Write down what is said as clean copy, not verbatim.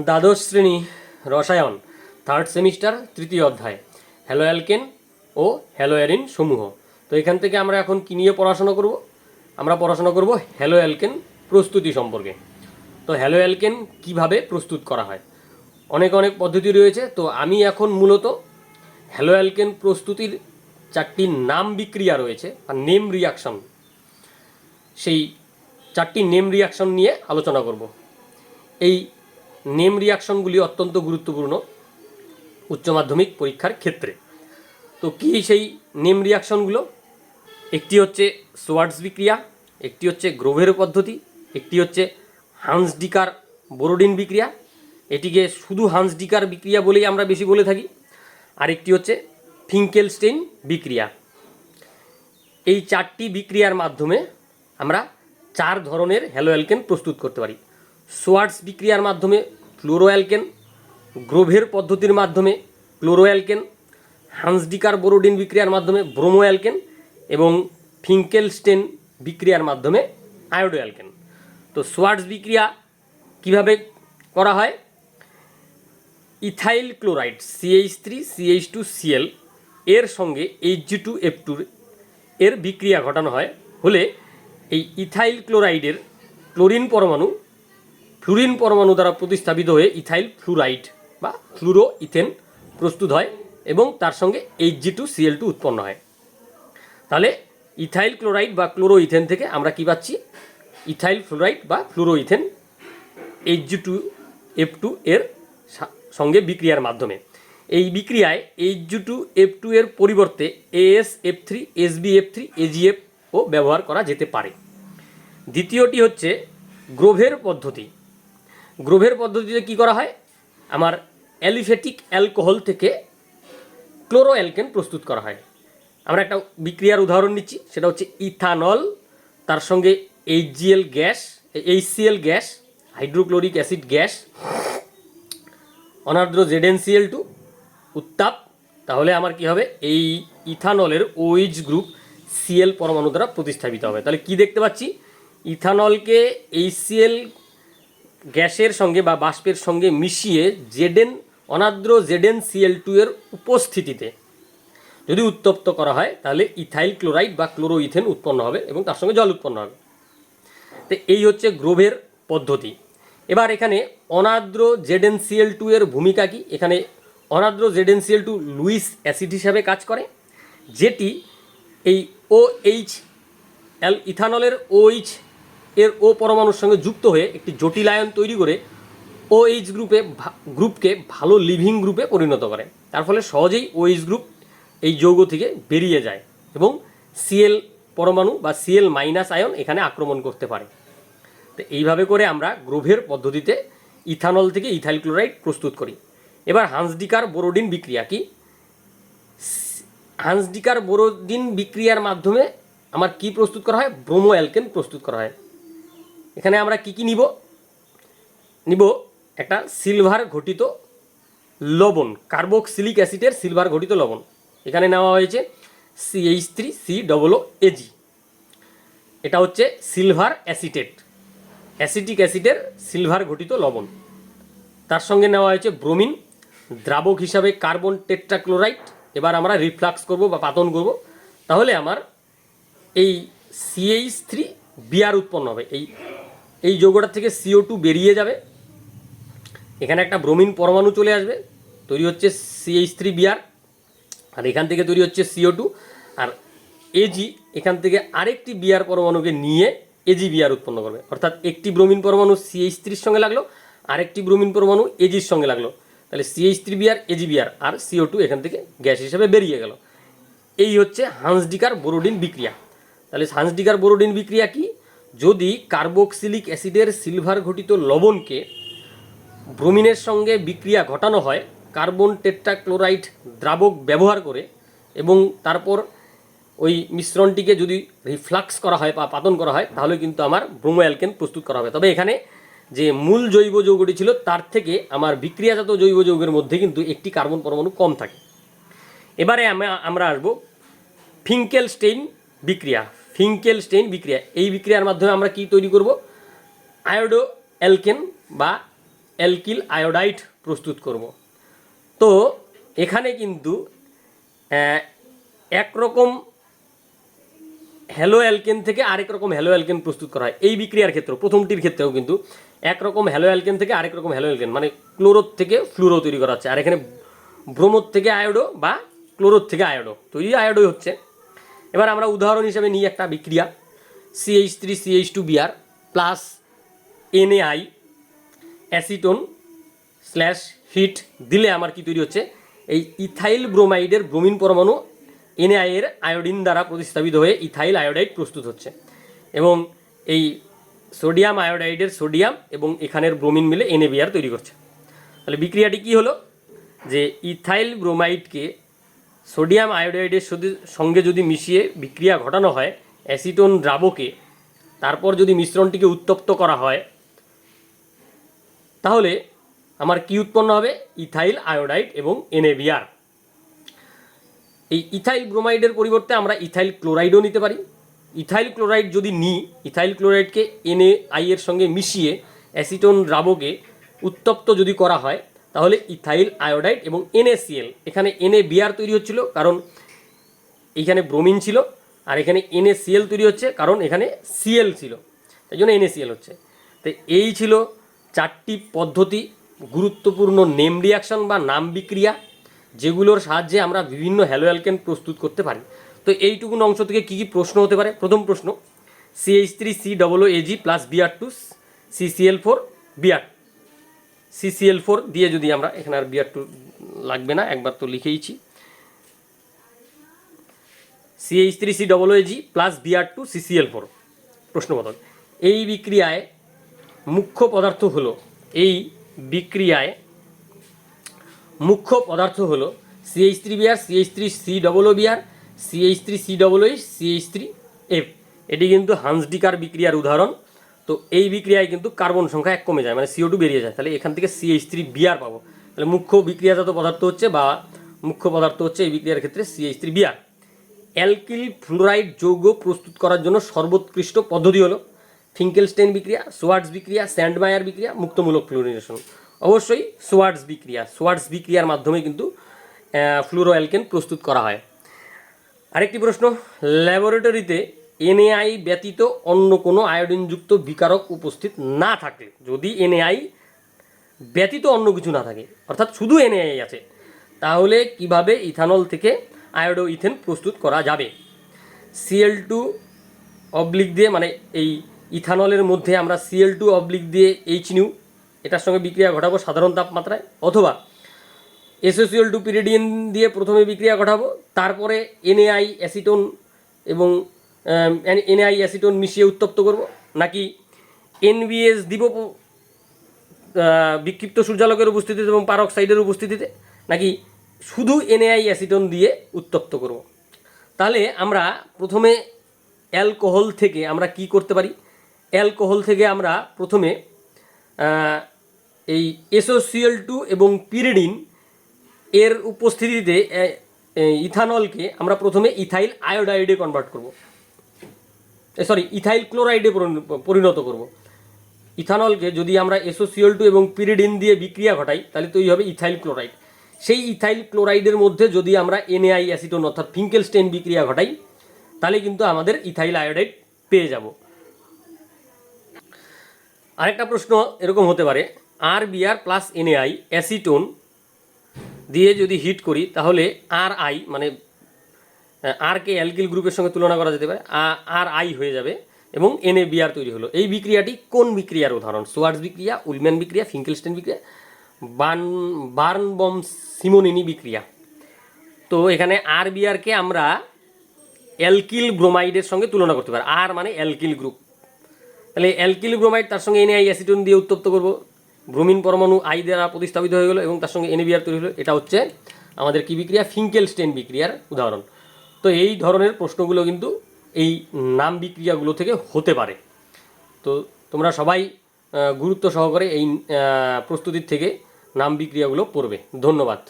দ্বাদশ শ্রেণী রসায়ন থার্ড সেমিস্টার তৃতীয় অধ্যায় হ্যালো অ্যালকেন ও হ্যালো অ্যারিন সমূহ। তো এখান থেকে আমরা এখন কী নিয়ে পড়াশোনা করব? আমরা পড়াশোনা করব হ্যালো অ্যালকেন প্রস্তুতি সম্পর্কে। তো হ্যালো অ্যালকেন কীভাবে প্রস্তুত করা হয়, অনেক অনেক পদ্ধতি রয়েছে। তো আমি এখন মূলত হ্যালো অ্যালকেন প্রস্তুতির চারটি নাম বিক্রিয়া রয়েছে আর নেম রিয়াকশন, সেই চারটি নেম রিয়াকশন নিয়ে আলোচনা করব। এই নেম রিয়াকশনগুলি অত্যন্ত গুরুত্বপূর্ণ উচ্চ মাধ্যমিক পরীক্ষার ক্ষেত্রে। তো কী সেই নেম রিয়াকশনগুলো? একটি হচ্ছে সোয়ার্টজ বিক্রিয়া, একটি হচ্ছে গ্রোভের পদ্ধতি, একটি হচ্ছে হান্স ডিকার বোরোডিন বিক্রিয়া, এটিকে শুধু হান্স ডিকার বিক্রিয়া বলেই আমরা বেশি বলে থাকি, আর একটি হচ্ছে ফিঙ্কেলস্টেইন বিক্রিয়া। এই চারটি বিক্রিয়ার মাধ্যমে আমরা চার ধরনের হ্যালো অ্যালকেন প্রস্তুত করতে পারি। সোয়ার্টজ বিক্রিয়ার মাধ্যমে ফ্লোরো অ্যালকেন, গ্রোভের পদ্ধতির মাধ্যমে ক্লোরো অ্যালকেন, হান্স ডিকার বোরোডিন বিক্রিয়ার মাধ্যমে ব্রোমো অ্যালকেন এবং ফিঙ্কেলস্টেন বিক্রিয়ার মাধ্যমে আয়োডো অ্যালকেন। তো সোয়ার্টজ বিক্রিয়া কিভাবে করা হয়? ইথাইল ক্লোরাইড CH3CH2Cl এর সঙ্গে Hg2F2 এর বিক্রিয়া ঘটানো হয় হলে এই ইথাইল ক্লোরাইডের ক্লোরিন পরমাণু ফ্লুরিন পরমাণু দ্বারা প্রতিস্থাপিত হয়ে ইথাইল ফ্লুরাইড বা ফ্লুরো ইথেন প্রস্তুত হয় এবং তার সঙ্গে Hg2Cl2 উৎপন্ন হয়। তাহলে ইথাইল ক্লোরাইড বা ক্লোরো ইথেন থেকে আমরা কি পাচ্ছি? ইথাইল ফ্লুরাইড বা ফ্লুরো ইথেন Hg2F2 এর সঙ্গে বিক্রিয়ার মাধ্যমে। এই বিক্রিয়ায় Hg2F2 এর পরিবর্তে AsF3, SbF3, AgF ও ব্যবহার করা যেতে পারে। দ্বিতীয়টি হচ্ছে গ্রোভের পদ্ধতি। গ্রোভের পদ্ধতিতে কি করা হয়? আমার অ্যালিফেটিক অ্যালকোহল থেকে ক্লোরো অ্যালকেন প্রস্তুত করা হয়। আমরা একটা বিক্রিয়ার উদাহরণ নিচ্ছি, সেটা হচ্ছে ইথানল, তার সঙ্গে HCl gas, hydrochloric acid gas, অনার্দ্র ZnCl2 উত্তাপ। তাহলে আমার কি হবে? এই ইথানলের OH গ্রুপ Cl পরমাণু দ্বারা প্রতিস্থাপিত হবে। তাহলে কি দেখতে পাচ্ছি? ইথানলকে HCl গ্যাসের সঙ্গে বা বাষ্পের সঙ্গে মিশিয়ে অনার্দ্র ZnCl2 এর উপস্থিতিতে যদি উত্তপ্ত করা হয় তাহলে ইথাইল ক্লোরাইড বা ক্লোরো ইথেন উৎপন্ন হবে এবং তার সঙ্গে জল উৎপন্ন হবে। তো এই হচ্ছে গ্রোভের পদ্ধতি। এবার এখানে অনার্দ্র ZnCl2 এর ভূমিকা কি? এখানে অনার্দ্র ZnCl2 লুইস অ্যাসিড হিসাবে কাজ করে, যেটি এই OH ইথানলের OH এর ও পরমাণুর সঙ্গে যুক্ত হয়ে একটি জটিল আয়ন তৈরি করে OH গ্রুপকে ভালো লিভিং গ্রুপে পরিণত করে। তার ফলে সহজেই OH গ্রুপ এই যৌগ থেকে বেরিয়ে যায় এবং Cl পরমাণু বা Cl- আয়ন এখানে আক্রমণ করতে পারে। তো এইভাবে করে আমরা গ্রোভের পদ্ধতিতে ইথানল থেকে ইথাইল ক্লোরাইড প্রস্তুত করি। এবার হান্স ডিকার বোরোডিন বিক্রিয়া কি? হান্স ডিকার বোরোডিন বিক্রিয়ার মাধ্যমে আমার কি প্রস্তুত করা হয়? ব্রোমো অ্যালকেন প্রস্তুত করা হয়। এখানে আমরা কি নিব একটা সিলভার ঘটিত লবণ, কার্বক্সিলিক অ্যাসিডের সিলভার ঘটিত লবণ। এখানে নেওয়া হয়েছে CH3COOAg। এটা হচ্ছে সিলভার অ্যাসিটিক অ্যাসিডের সিলভার ঘটিত লবণ। তার সঙ্গে নেওয়া হয়েছে ব্রোমিন, দ্রাবক হিসাবে কার্বন টেট্রাক্লোরাইড। এবার আমরা রিফ্লাক্স করব বা পাতন করব, তাহলে আমার এই CH3Br উৎপন্ন হবে। এই যৌগটার থেকে CO2 বেরিয়ে যাবে, এখানে একটা ব্রোমিন পরমাণু চলে আসবে, তৈরি হচ্ছে CH3Br, আর এখান থেকে তৈরি হচ্ছে CO2, আর Ag এখান থেকে আরেকটি Br পরমাণুকে নিয়ে AgBr উৎপন্ন করবে। অর্থাৎ একটি ব্রোমিন পরমাণু CH3-র সঙ্গে লাগলো, আরেকটি ব্রোমিন পরমাণু Ag-র সঙ্গে লাগলো, তাহলে CH3Br, AgBr আর CO2 এখান থেকে গ্যাস হিসেবে বেরিয়ে গেল। এই হচ্ছে হান্স ডিকার বোরোডিন বিক্রিয়া। তাহলে হান্স ডিকার বোরোডিন বিক্রিয়া কি? যদি কার্বক্সিলিক অ্যাসিডের সিলভার ঘটিত লবণকে ব্রোমিনের সঙ্গে বিক্রিয়া ঘটানো হয় কার্বন টেট্রাক্লোরাইড দ্রাবক ব্যবহার করে, এবং তারপর ওই মিশ্রণটিকে যদি রিফ্লাক্স করা হয় বা পাতন করা হয়, তাহলে কিন্তু আমার ব্রোমো অ্যালকেন প্রস্তুত করা হবে। তবে এখানে যে মূল জৈব যৌগটি ছিল তার থেকে আমার বিক্রিয়াজাত জৈব যৌগের মধ্যে কিন্তু একটি কার্বন পরমাণু কম থাকে। এবারে আমরা আসবো ফিঙ্কেলস্টেইন বিক্রিয়া। এই বিক্রিয়ার মাধ্যমে আমরা কি তৈরি করব? আয়োডো অ্যালকেন বা অ্যালকিল আয়োডাইড প্রস্তুত করব। তো এখানে কিন্তু একরকম হ্যালো অ্যালকেন থেকে আরেক রকম হ্যালো অ্যালকেন প্রস্তুত করা হয়। এই বিক্রিয়ার ক্ষেত্রে প্রথমটির ক্ষেত্রেও কিন্তু একরকম হ্যালো অ্যালকেন থেকে আরেক রকম হ্যালো অ্যালকেন মানে ক্লোরোর থেকে ফ্লুরো তৈরি করা হচ্ছে, আর এখানে ব্রোমোর থেকে আয়োডো বা ক্লোরোর থেকে আয়োডো তৈরি আয়োডোই হচ্ছে। এবার আমরা উদাহরণ হিসেবে নিই একটা বিক্রিয়া CH3CH2Br plus NaI acetone slash heat দিলে আমার কি তৈরি হচ্ছে, এই ইথাইল ব্রোমাইডের ব্রোমিন পরমাণু NaI এর আয়োডিন দ্বারা প্রতিস্থাপিত হয়ে ইথাইল আয়োডাইড প্রস্তুত হচ্ছে, এবং এই সোডিয়াম আয়োডাইডের সোডিয়াম এবং এখানের ব্রোমিন মিলে NaBr তৈরি করছে। তাহলে বিক্রিয়াটি কি হলো, যে ইথাইল ব্রোমাইডকে সোডিয়াম আয়োডাইডের সঙ্গে যদি মিশিয়ে বিক্রিয়া ঘটানো হয় অ্যাসিটোন দ্রাবকে, তারপর যদি মিশ্রণটিকে উত্তপ্ত করা হয়, তাহলে আমার কি উৎপন্ন হবে, ইথাইল আয়োডাইড এবং NaBr। এই ইথাইল ব্রোমাইডের পরিবর্তে আমরা ইথাইল ক্লোরাইডও নিতে পারি। ইথাইল ক্লোরাইড যদি নিই, ইথাইল ক্লোরাইডকে NaI এর সঙ্গে মিশিয়ে অ্যাসিটোন দ্রাবকে উত্তপ্ত যদি করা হয়, তাহলে ইথাইল আয়োডাইড এবং NaCl, এখানে NaBr তৈরি হচ্ছিল কারণ এইখানে ব্রোমিন ছিল, আর এখানে NaCl তৈরি হচ্ছে কারণ এখানে Cl ছিল, তাই জন্য NaCl হচ্ছে। তো এই ছিল 4টি পদ্ধতি, গুরুত্বপূর্ণ নেম রিয়াকশন বা নাম বিক্রিয়া, যেগুলোর সাহায্যে আমরা বিভিন্ন হ্যালো অ্যালকেন প্রস্তুত করতে পারি। তো এইটুকুন অংশ থেকে কী কী প্রশ্ন হতে পারে? প্রথম প্রশ্ন, CH3COOAg প্লাস Br2 CCl4 দিয়ে যদি আমরা, এখানে আর Br2 লাগবে না, একবার তো লিখেইছি, CH3COOAg প্লাস Br2 CCl4 প্রশ্নবোধক। এই বিক্রিয়ায় মুখ্য পদার্থ হলো CH3Br, CH3COOBr, CH3COOH, CH3F। এটি কিন্তু হান্সডিকার বিক্রিয়ার উদাহরণ। তো এই বিক্রিয়ায় কিন্তু কার্বন সংখ্যা 1 কমে যায়, মানে CO2 বেরিয়ে যায়, তাহলে এখান থেকে CH3Br পাবো। তাহলে মুখ্য বিক্রিয়াজাত পদার্থ হচ্ছে এই বিক্রিয়ার ক্ষেত্রে CH3Br। অ্যালকিল ফ্লুরাইড যৌগ প্রস্তুত করার জন্য সর্বোৎকৃষ্ট পদ্ধতি হলো ফিঙ্কেলস্টেইন বিক্রিয়া, সোয়ার্টজ বিক্রিয়া, স্যান্ডমায়ার বিক্রিয়া, মুক্তমূলক ফ্লুরিনেশন। অবশ্যই সোয়ার্টজ বিক্রিয়ার মাধ্যমে কিন্তু ফ্লুরো অ্যালকেন প্রস্তুত করা হয়। আরেকটি প্রশ্ন, ল্যাবরেটরিতে NaI ব্যতীত অন্য কোনো আয়োডিনযুক্ত বিকারক উপস্থিত না থাকে, যদি NaI ব্যতীত অন্য কিছু না থাকে, অর্থাৎ শুধু NaI আছে, তাহলে কিভাবে ইথানল থেকে আয়োডো ইথেন প্রস্তুত করা যাবে? Cl2 অবলিক দিয়ে, মানে এই ইথানলের মধ্যে আমরা Cl2 অবলিক দিয়ে HNu এটার সঙ্গে বিক্রিয়া ঘটাবো সাধারণ তাপমাত্রায়, অথবা SOCl2 পিরিডিন দিয়ে প্রথমে বিক্রিয়া ঘটাবো, তারপরে NaI অ্যাসিটোন এবং NaI অ্যাসিটোন মিশিয়ে উত্তপ্ত করব, নাকি NBS দিব বিক্ষিপ্ত সূর্যালোকের উপস্থিতিতে এবং পারক্সাইডের উপস্থিতিতে, নাকি শুধু NaI অ্যাসিটোন দিয়ে উত্তপ্ত করব? তাহলে আমরা প্রথমে অ্যালকোহল থেকে আমরা কি করতে পারি? অ্যালকোহল থেকে আমরা প্রথমে এই SOCl2 এবং পিরিডিন এর উপস্থিতিতে ইথানলকে আমরা প্রথমে ইথাইল আয়োডাইডে কনভার্ট করব, ইথাইল ক্লোরাইডে পরিণত করব। ইথানলকে যদি আমরা SOCl2 এবং পিরিডিন দিয়ে বিক্রিয়া ঘটাই, তাহলে তৈরি হবে ইথাইল ক্লোরাইড। সেই ইথাইল ক্লোরাইডের মধ্যে যদি আমরা NaI অ্যাসিটোন অর্থাৎ ফিঙ্কেলস্টেইন বিক্রিয়া ঘটাই, তাহলে কিন্তু আমাদের ইথাইল আয়োডাইড পেয়ে যাব। আরেকটা প্রশ্ন এরকম হতে পারে, RBr প্লাস NaI অ্যাসিটোন দিয়ে যদি হিট করি, তাহলে Ri, মানে আরকে অ্যালকিল গ্রুপের সঙ্গে তুলনা করা যেতে পারে, Ri হয়ে যাবে এবং NaBr তৈরি হলো। এই বিক্রিয়াটি কোন বিক্রিয়ার উদাহরণ? সোয়ার্টজ বিক্রিয়া, উলম্যান বিক্রিয়া, ফিঙ্কেলস্টেইন বিক্রিয়া, বার্নবম সিমোনিনি বিক্রিয়া। তো এখানে RBrকে আমরা অ্যালকিল ব্রোমাইডের সঙ্গে তুলনা করতে পারি, আর মানে অ্যালকিল গ্রুপ। তাহলে অ্যালকিল ব্রোমাইড তার সঙ্গে NaI অ্যাসিটোন দিয়ে উত্তপ্ত করব, ব্রোমিন পরমাণু I দ্বারা প্রতিস্থাপিত হয়ে গেলো এবং তার সঙ্গে NaBr তৈরি হলো। এটা হচ্ছে আমাদের কি বিক্রিয়া? ফিঙ্কেলস্টেইন বিক্রিয়ার উদাহরণ। তো এই ধরনের প্রশ্নগুলো কিন্তু এই নাম বিক্রিয়াগুলো থেকে হতে পারে। তো তোমরা সবাই গুরুত্ব সহকারে এই প্রস্তুতির থেকে নাম বিক্রিয়াগুলো পড়বে। ধন্যবাদ।